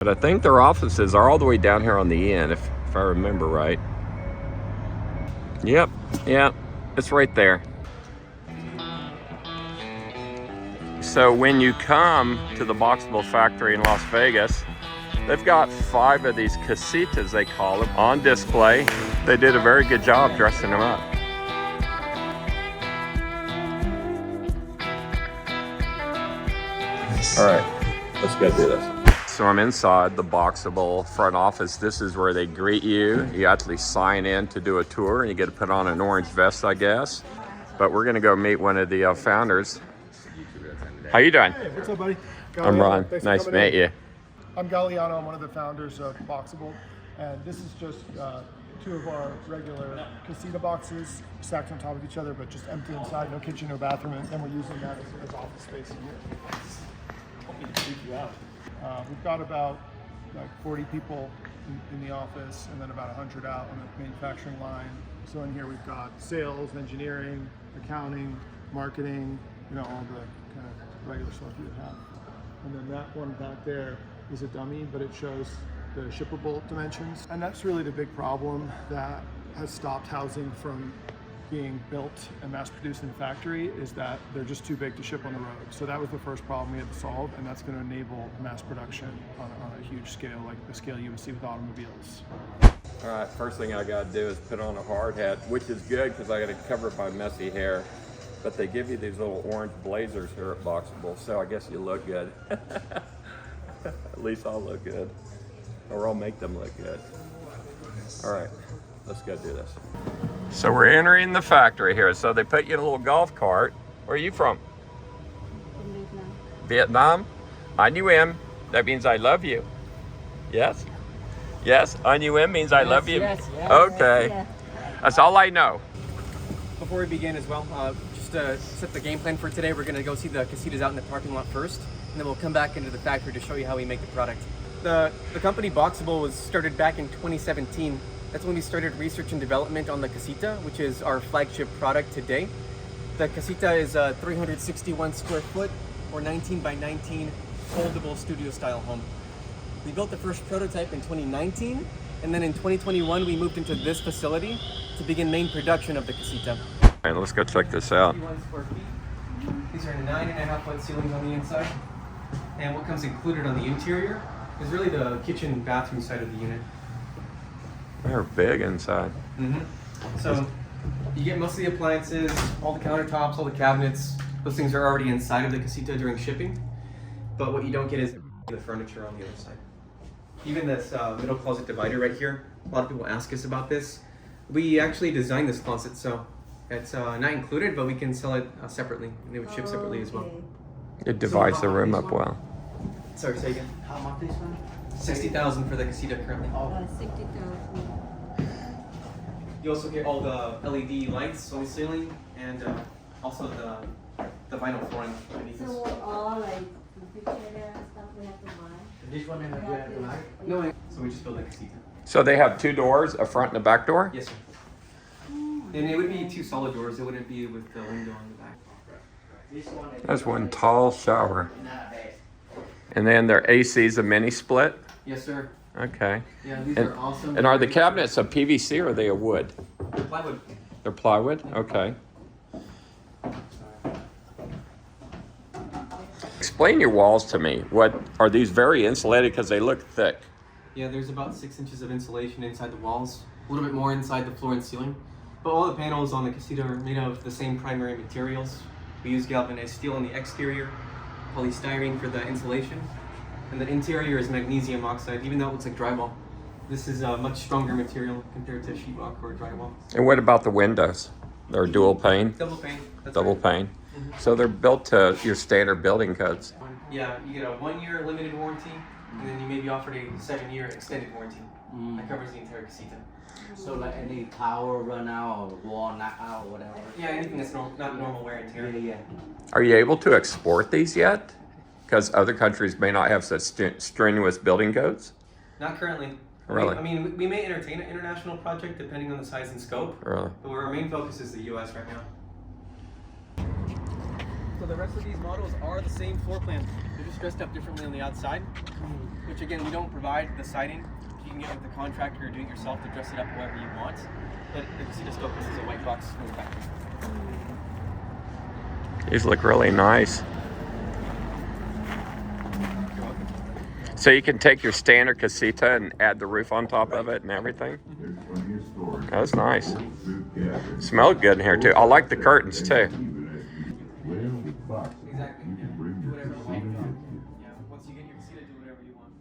But I think their offices are all the way down here on the end, if I remember right. Yep, it's right there. So when you come to the Boxabl factory in Las Vegas, they've got 5 of these casitas, they call them, on display. They did a very good job dressing them up. All right, let's go do this. So I'm inside the Boxabl front office. This is where they greet you. You actually sign in to do a tour, and you get to put on an orange vest, I guess. But we're gonna go meet one of the founders. How you doing? Hey, what's up, buddy? I'm Ron. Nice to meet you. I'm Galliano. I'm one of the founders of Boxabl, and this is just 2 of our regular casita boxes stacked on top of each other, but just empty inside, no kitchen, no bathroom, and we're using that as office space in here. We've got about 40 people in the office, and then about 100 out on the manufacturing line. So in here we've got sales, engineering, accounting, marketing, all the kind of regular stuff you would have. And then that one back there is a dummy, but it shows the shippable dimensions. And that's really the big problem that has stopped housing from being built and mass produced in the factory, is that they're just too big to ship on the road. So that was the first problem we had to solve, and that's going to enable mass production on a huge scale, like the scale you would see with automobiles. All right, first thing I got to do is put on a hard hat, which is good because I got to cover my messy hair. But they give you these little orange blazers here at Boxabl, so I guess you look good. At least I'll look good, or I'll make them look good. All right, let's go do this. So we're entering the factory here. So they put you in a little golf cart. Where are you from? Vietnam. Vietnam? Anh that means I love you. Yes? Yes, Anh means I love you? Yes, okay. yes. That's all I know. Before we begin as well, just to set the game plan for today, we're going to go see the casitas out in the parking lot first, and then we'll come back into the factory to show you how we make the product. The company Boxabl was started back in 2017. That's when we started research and development on the Casita, which is our flagship product today. The Casita is a 361 square foot or 19 by 19 foldable studio style home. We built the first prototype in 2019, and then in 2021 we moved into this facility to begin main production of the Casita. All right, let's go check this out. 51 square feet. These are 9.5 foot ceilings on the inside. And what comes included on the interior is really the kitchen and bathroom side of the unit. They're big inside. So you get most of the appliances, all the countertops, all the cabinets. Those things are already inside of the Casita during shipping. But what you don't get is the furniture on the other side. Even this middle closet divider right here, a lot of people ask us about this. We actually designed this closet, so it's not included, but we can sell it separately. And it would ship separately as well. It divides the room up well. Sorry, say again. How much this one? 60,000 for the Casita currently. 60,000. You also get all the LED lights on the ceiling and also the vinyl flooring beneath this. So all like refrigerator and stuff we have to buy. This one is Yeah. tonight. No, so we just built a Casita. So they have 2 doors, a front and a back door? Yes, sir. And it would be 2 solid doors. It wouldn't be with the window on the back. This one is That's one tall shower. not bad. And then their AC is a mini split? Yes, sir. Okay. Yeah, these And, are awesome. and are the cabinets a PVC or are they a wood? They're plywood. They're plywood? Okay. Explain your walls to me. What are these very insulated because they look thick? Yeah, there's about 6 inches of insulation inside the walls. A little bit more inside the floor and ceiling. But all the panels on the Casita are made of the same primary materials. We use galvanized steel on the exterior, polystyrene for the insulation, and the interior is magnesium oxide, even though it looks like drywall. This is a much stronger material compared to sheetrock or drywall. And what about the windows? They're dual pane? Double pane. That's Double right. pane. So they're built to your standard building codes. Yeah, you get a 1-year limited warranty, and then you may be offered a 7-year extended warranty. That covers the entire Casita. So like any power run out or wall knock out or whatever. Yeah, anything that's not normal wear and tear. Yeah. Are you able to export these yet? Because other countries may not have such strenuous building codes? Not currently. Really? I mean, we may entertain an international project depending on the size and scope, Really? but our main focus is the US right now. So the rest of these models are the same floor plan. They're just dressed up differently on the outside, which again, we don't provide the siding. You can get with the contractor or do it yourself to dress it up however you want. But the Casita still comes as a white box from the factory. These look really nice. You're welcome. So you can take your standard Casita and add the roof on top of it and everything? That's nice. Smells good in here too. I like the curtains too. Exactly. Yeah. Do whatever you want. Yeah. Once you get your Casita, do whatever you want.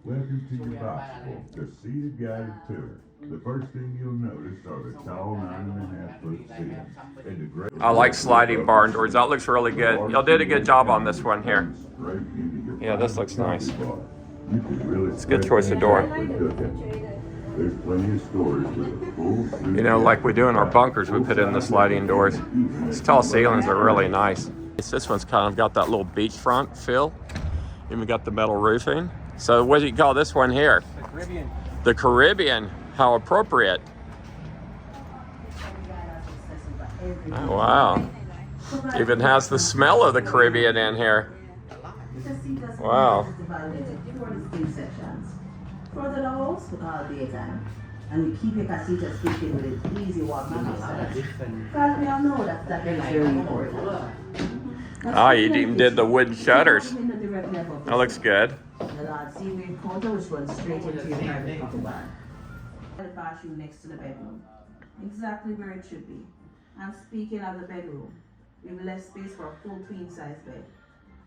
Welcome to your Boxabl Casita guided tour. The first thing you'll notice are the tall 9.5 foot ceilings. And the great I like sliding barn doors. That looks really good. Y'all did a good job on this one here. Yeah, this looks nice. It's a good choice of door. There's plenty of storage with a full suite. You know, like we do in our bunkers, we put in the sliding doors. These tall ceilings are really nice. This one's kind of got that little beachfront feel. Even got the metal roofing. So what do you call this one here? The Caribbean. The Caribbean. How appropriate. Oh, wow. Even has the smell of the Caribbean in here. Wow. Further doors, daytime. And we keep your Casita speaking with an easy walking distance. Because we all know that is very important. Ah, you even did the wooden shutters. That looks good. The large seaway counter which runs straight into your private coffee bar. The bathroom next to the bedroom. Exactly where it should be. And speaking of the bedroom, we have left space for a full queen size bed.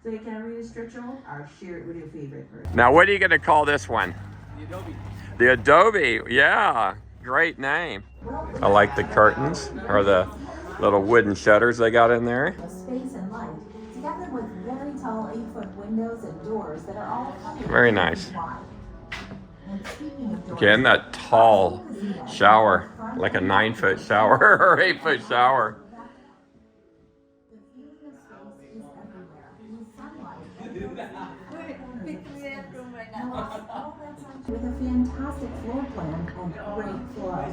So you can really stretch out or share it with your favorite person. Now, what are you going to call this one? The Adobe. The Adobe. Yeah, great name. I like the curtains, or the little wooden shutters they got in there. Space and light, together with very tall 8-foot windows and doors that are all Very nice. wide. And speaking of doors, Again, that tall shower, like a 9-foot shower or 8-foot shower. the view of space is everywhere. With sunlight with a fantastic floor plan and great flow.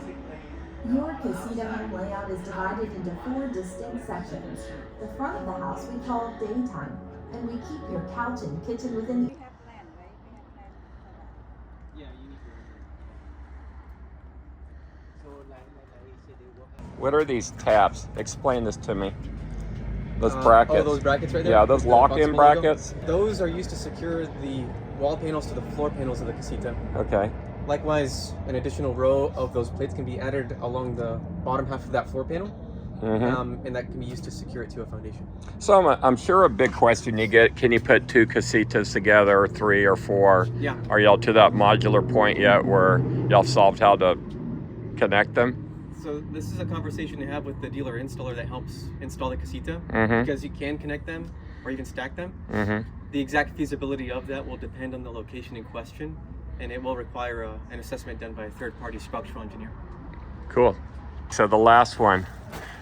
Your Casita layout is divided into 4 distinct sections. The front of the house we call daytime, and we keep your couch and kitchen within the Yeah, you need What are these tabs? Explain this to me. Those brackets. Oh, those brackets right there? Yeah, those The lock-in Boxabl logo? brackets. Those are used to secure the wall panels to the floor panels of the Casita. Okay. Likewise, an additional row of those plates can be added along the bottom half of that floor panel, and that can be used to secure it to a foundation. So I'm sure a big question you get, can you put 2 Casitas together, or 3 or 4? Yeah. Are y'all to that modular point yet where y'all solved how to connect them? So this is a conversation to have with the dealer installer that helps install the Casita, because you can connect them or even stack them. The exact feasibility of that will depend on the location in question, and it will require an assessment done by a third-party structural engineer. Cool. So the last one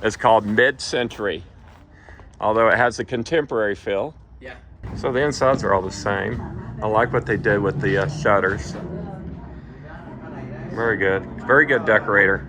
is called Mid-Century, although it has a contemporary feel. Yeah. So the insides are all the same. I like what they did with the shutters. Very good. Very good decorator.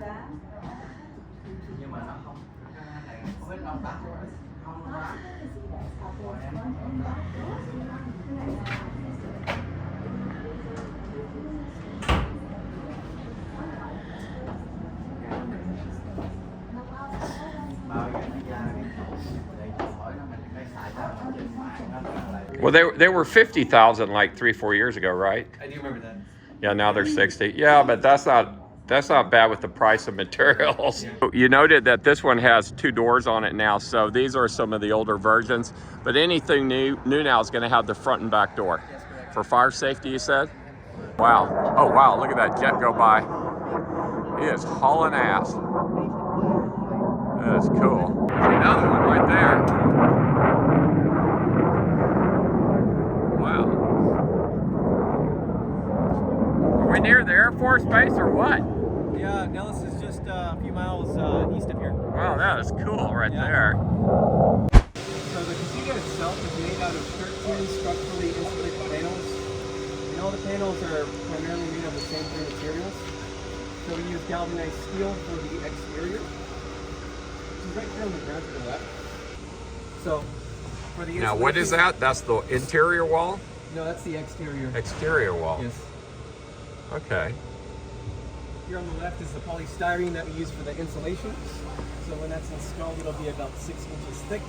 Well, they were 50,000 like 3-4 years ago, right? I do remember that. Yeah, now they're 60. Yeah, but that's not bad with the price of materials. You noted that this one has 2 doors on it now, so these are some of the older versions. But anything new now is going to have the front and back door. Yes, correct. For fire safety, you said? Wow. Oh, wow, look at that jet go by. He is hauling ass. That is cool. There's another one right there. Wow. Are we near the Air Force Base or what? Yeah, Nellis is just a few miles east of here. Wow, that is cool right there. So the Casita itself is made out of 13 structurally insulated panels. And all the panels are primarily made of the same 3 materials. So we use galvanized steel for the exterior, which is right there on the ground to the left. So For the Now, what is that? That's the interior wall? No, that's the exterior. Exterior wall. Yes. Okay. Here on the left is the polystyrene that we use for the insulation. So when that's installed, it'll be about 6 inches thick.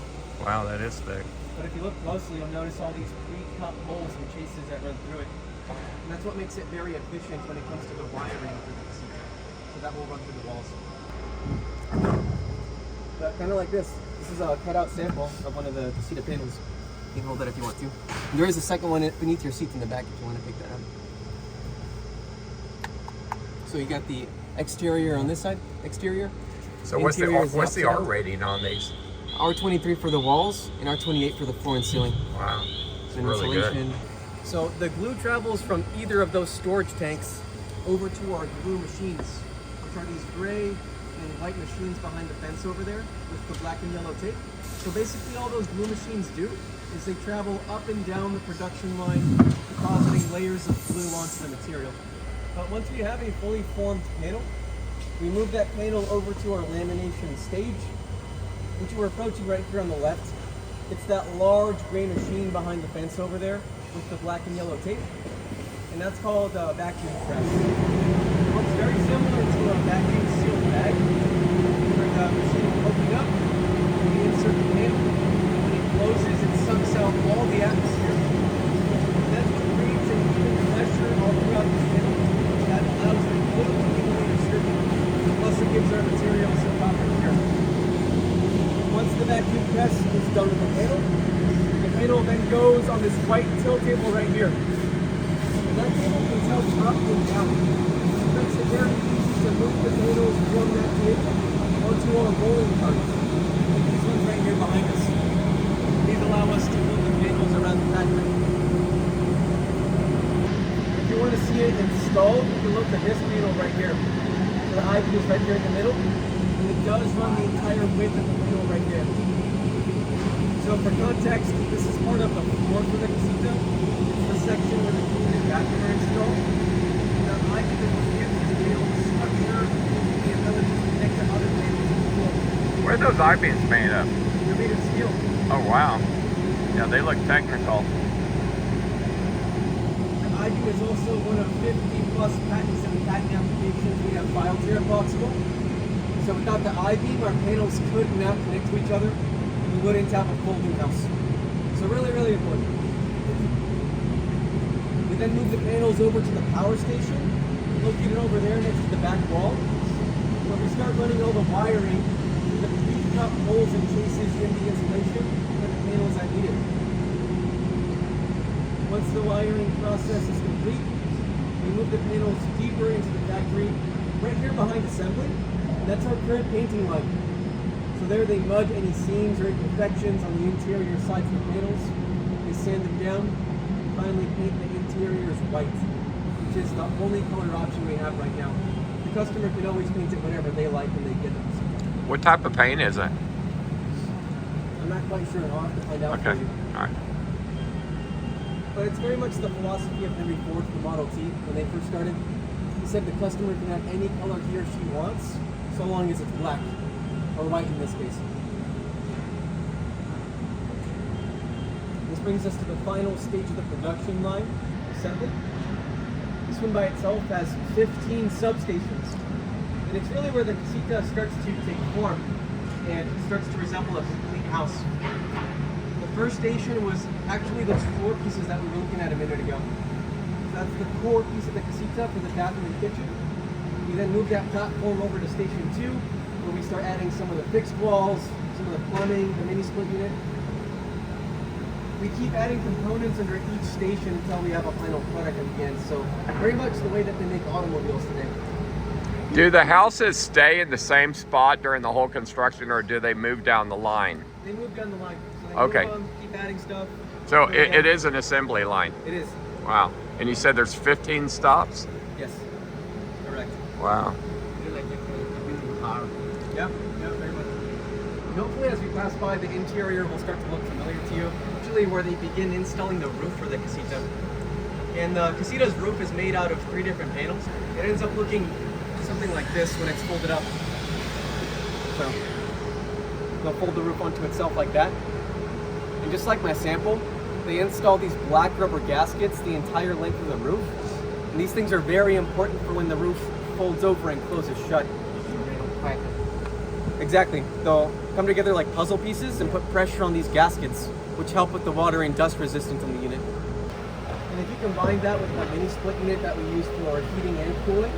Wow, that is thick. But if you look closely, you'll notice all these pre-cut holes and chases that run through it. And that's what makes it very efficient when it comes to the wiring for the casita. So that will run through the walls. But kind of like this. This is a cut-out sample of one of the casita panels. You can hold that if you want to. And there is a second one beneath your seat in the back if you want to pick that up. So you got the exterior on this side, exterior. So what's the Interior is R outside. rating on these? R23 for the walls and R28 for the floor and ceiling. Wow, it's And really insulation. good. So the glue travels from either of those storage tanks over to our glue machines, which are these gray and white machines behind the fence over there with the black and yellow tape. So basically all those glue machines do is they travel up and down the production line, depositing layers of glue onto the material. But once we have a fully formed panel, we move that panel over to our lamination stage, which we're approaching right here on the left. It's that large gray machine behind the fence over there with the black and yellow tape, and that's called a vacuum press. It looks very similar to a vacuum sealed bag, where the machine will open up, we insert the panel, and when it closes, it sucks out all the atmosphere. And that's what creates an even pressure all throughout the panel that allows the glue to evenly distribute. Plus, it gives our materials a proper cure. Once the vacuum press is done with the panel then goes on this white tilt table right here. And that table can tilt up and down. It makes it very easy to move the panels from that table onto our rolling carts. Like these ones right here behind us. These allow us to move the panels around the factory. If you want to see it installed, you can look at this panel right here. So the IV is right here in the middle. And it does run the entire width of the panel right there. So for context, this is part of the floor for the casita. It's the section where the kitchen and bathroom are installed. And the IV that was used to build the structure and the ability to connect to other panels on the floor. Where are those I-beams made of? They're made of steel. Oh, wow. Yeah, they look technical. The IV is also one of 50 plus patents and patent applications we have filed here at Boxabl. So without the I-beam, our panels could not connect to each other. We wouldn't have a folding house. So really, really important. We then move the panels over to the power station, located over there next to the back wall, where we start running all the wiring, the pre-cut holes and chases in the insulation, and the panels that need it. Once the wiring process is complete, we move the panels deeper into the factory, right here behind assembly. That's our current painting line. So there they mud any seams or imperfections on the interior sides of the panels. They sand them down, and finally paint the interiors white, which is the only color option we have right now. The customer can always paint it whatever they like when they get it. What type of paint is it? I'm not quite sure. I'll have to find out Okay, for you. all right. But it's very much the philosophy of Henry Ford, the Model T, when they first started. He said the customer can have any color he or she wants, so long as it's black, or white in this case. This brings us to the final stage of the production line, assembly. This one by itself has 15 substations. And it's really where the casita starts to take form and starts to resemble a complete house. The first station was actually those floor pieces that we were looking at a minute ago. That's the core piece of the casita for the bathroom and kitchen. We then move that platform over to station 2, where we start adding some of the fixed walls, some of the plumbing, the mini split unit. We keep adding components under each station until we have a final product at the end. So very much the way that they make automobiles today. Do the houses stay in the same spot during the whole construction, or do they move down the line? They move down the line. So they Okay. move on, keep adding stuff. So it is an assembly line. It is. Wow. And you said there's 15 stops? Yes. Correct. Wow. Yeah, very much. And hopefully as we pass by, the interior will start to look familiar to you. Usually where they begin installing the roof for the casita. And the casita's roof is made out of 3 different panels. It ends up looking something like this when it's folded up. So they'll fold the roof onto itself like that. And just like my sample, they install these black rubber gaskets the entire length of the roof. And these things are very important for when the roof folds over and closes shut. Exactly. They'll come together like puzzle pieces and put pressure on these gaskets, which help with the water and dust resistance on the unit. And if you combine that with the mini split unit that we use for our heating and cooling,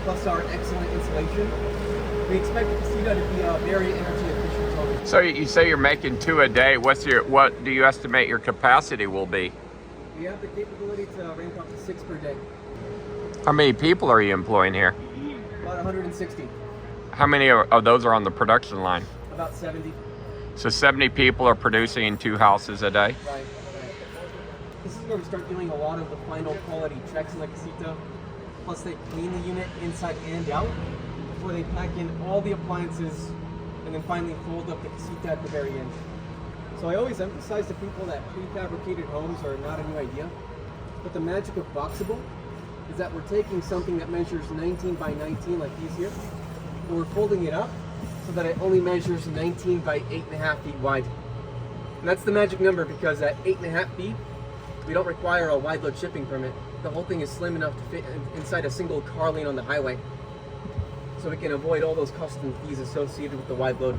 plus our excellent insulation, we expect the Casita to be a very energy efficient home. So you say you're making 2 a day. What do you estimate your capacity will be? We have the capability to rank up to 6 per day. How many people are you employing here? About 160. How many of those are on the production line? About 70. So 70 people are producing 2 houses a day? Right. This is where we start doing a lot of the final quality checks in the Casita. Plus they clean the unit inside and out before they pack in all the appliances and then finally fold up the Casita at the very end. So I always emphasize to people that prefabricated homes are not a new idea. But the magic of Boxabl is that we're taking something that measures 19 by 19 like these here, and we're folding it up so that it only measures 19 by 8.5 feet wide. And that's the magic number because at 8.5 feet, we don't require a wide load shipping permit. The whole thing is slim enough to fit inside a single car lane on the highway. So we can avoid all those custom fees associated with the wide load.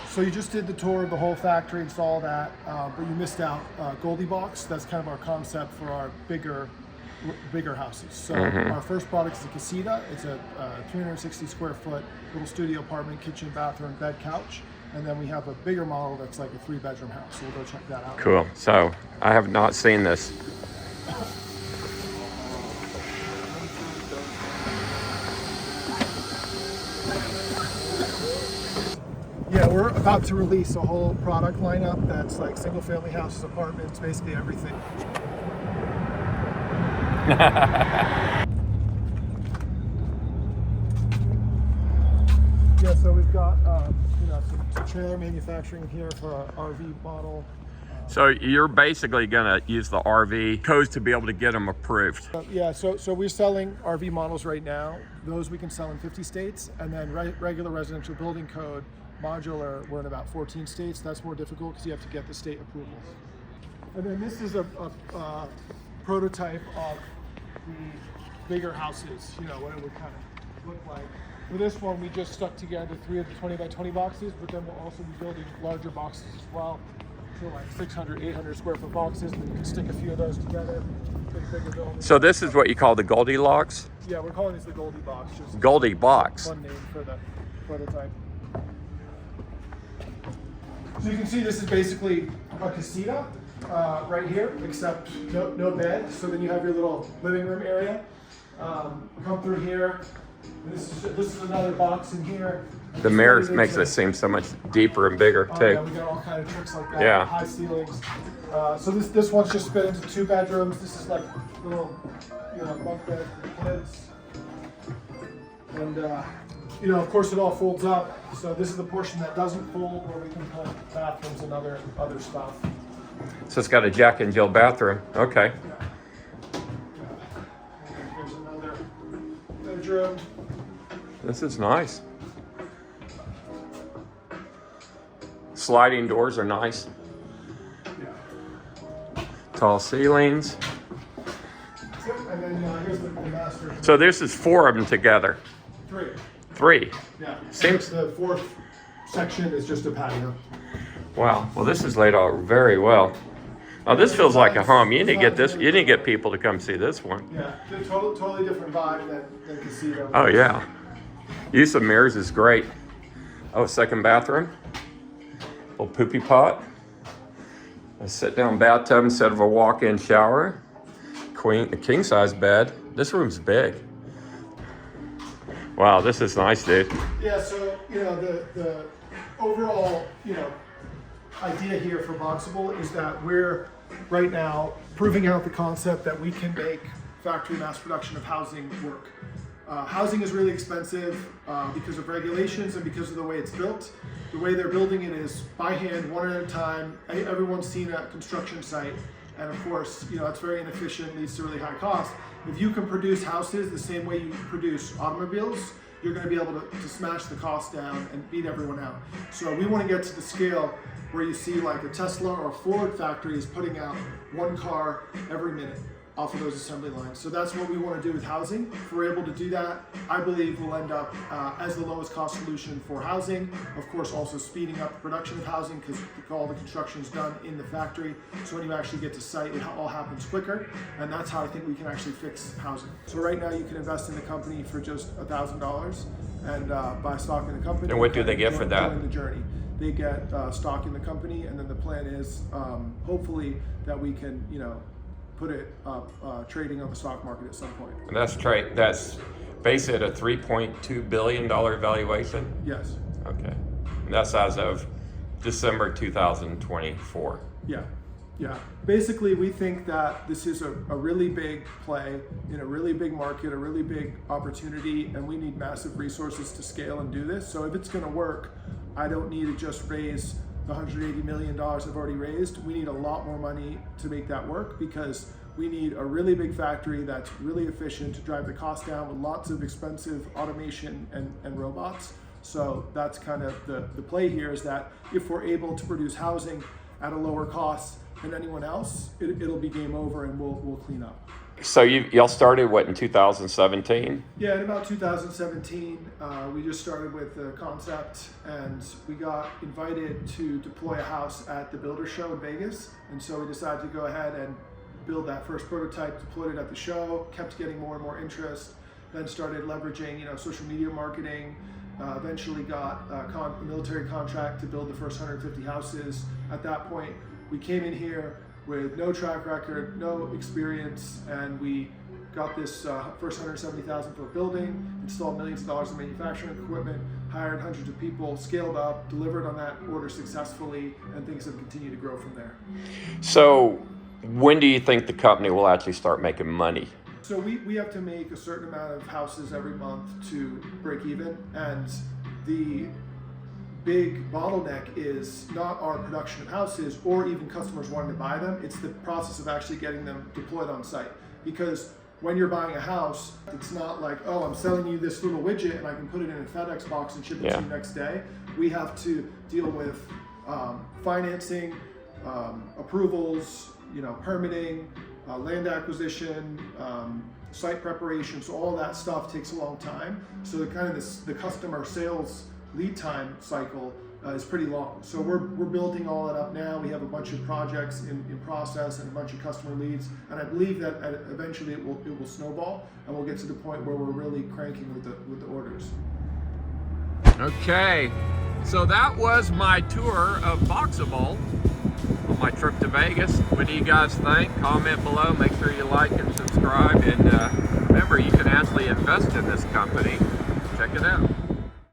So you just did the tour of the whole factory and saw that, but you missed out Goldilocks. That's kind of our concept for our bigger houses. So our first product is a Casita. It's a 360 square foot little studio apartment, kitchen, bathroom, bed, couch. And then we have a bigger model that's like a 3-bedroom house. So we'll go check that out. Cool. So I have not seen this. Yeah, we're about to release a whole product lineup that's like single family houses, apartments, basically everything. Yeah, so we've got some trailer manufacturing here for our RV model. So you're basically going to use the RV codes to be able to get them approved. Yeah, so we're selling RV models right now. Those we can sell in 50 states, and then regular residential building code, modular, we're in about 14 states. That's more difficult because you have to get the state approvals. And then this is a prototype of the bigger houses, what it would kind of look like. For this one, we just stuck together 3 of the 20 by 20 boxes, but then we'll also be building larger boxes as well. So like 600, 800 square foot boxes, and then you can stick a few of those together. Bigger building. So this is what you call the Goldilocks? Yeah, we're calling this the Goldie Box. Just Goldie Box. one name for the prototype. So you can see this is basically a Casita right here, except no bed. So then you have your little living room area. Come through here. This is another box in here. The mirrors makes it seem so much deeper and bigger too. Yeah, we got all kind of tricks like that. Yeah. High ceilings. So this one's just split into 2 bedrooms. This is like little, bunk bed for kids. And of course it all folds up. So this is the portion that doesn't fold, where we can put bathrooms and other stuff. So it's got a Jack and Jill bathroom. Okay. Here's another bedroom. This is nice. Sliding doors are nice. Tall ceilings. And then here's the master. So this is 4 of them together. 3. 3. Yeah. Seems. The 4th section is just a patio. Wow. Well, this is laid out very well. Oh, this feels like a home. You need to get this. You need to get people to come see this one. Yeah, totally different vibe than Casita. Oh yeah. Use of mirrors is great. Oh, second bathroom. Little poopy pot. A sit-down bathtub instead of a walk-in shower. A king-size bed. This room's big. Wow, this is nice, dude. Yeah, so the overall idea here for Boxabl is that we're right now proving out the concept that we can make factory mass production of housing work. Housing is really expensive because of regulations and because of the way it's built. The way they're building it is by hand, one at a time. Everyone's seen a construction site, and of course, it's very inefficient, leads to really high cost. If you can produce houses the same way you produce automobiles, you're going to be able to smash the cost down and beat everyone out. So we want to get to the scale where you see like a Tesla or a Ford factory is putting out one car every minute off of those assembly lines. So that's what we want to do with housing. If we're able to do that, I believe we'll end up as the lowest cost solution for housing. Of course, also speeding up the production of housing because all the construction is done in the factory. So when you actually get to site, it all happens quicker. And that's how I think we can actually fix housing. So right now you can invest in the company for just $1,000 and buy stock in the company. And what do they get for that? Join the journey. They get stock in the company, and then the plan is hopefully that we can, put it up trading on the stock market at some point. And that's based at a $3.2 billion valuation? Yes. Okay. And that's as of December 2024. Yeah. Basically, we think that this is a really big play in a really big market, a really big opportunity, and we need massive resources to scale and do this. So if it's going to work, I don't need to just raise the $180 million I've already raised. We need a lot more money to make that work because we need a really big factory that's really efficient to drive the cost down with lots of expensive automation and robots. So that's kind of the play here, is that if we're able to produce housing at a lower cost than anyone else, it'll be game over and we'll clean up. So y'all started what, in 2017? Yeah, in about 2017, we just started with the concept, and we got invited to deploy a house at the Builder Show in Vegas. And so we decided to go ahead and build that first prototype, deployed it at the show, kept getting more and more interest, then started leveraging, social media marketing, eventually got a military contract to build the first 150 houses. At that point, we came in here with no track record, no experience, and we got this first 170,000 for a building, installed millions of dollars in manufacturing equipment, hired hundreds of people, scaled up, delivered on that order successfully, and things have continued to grow from there. So when do you think the company will actually start making money? So we have to make a certain amount of houses every month to break even, and the big bottleneck is not our production of houses or even customers wanting to buy them. It's the process of actually getting them deployed on site. Because when you're buying a house, it's not like, oh, I'm selling you this little widget and I can put it in a FedEx box and ship it to you next day. We have to deal with financing, approvals, permitting, land acquisition, site preparation. So all that stuff takes a long time. So the customer sales lead time cycle is pretty long. So we're building all that up now. We have a bunch of projects in process and a bunch of customer leads, and I believe that eventually it will snowball, and we'll get to the point where we're really cranking with the orders. Okay, so that was my tour of Boxabl on my trip to Vegas. What do you guys think? Comment below. Make sure you like and subscribe, and remember, you can actually invest in this company. Check it out.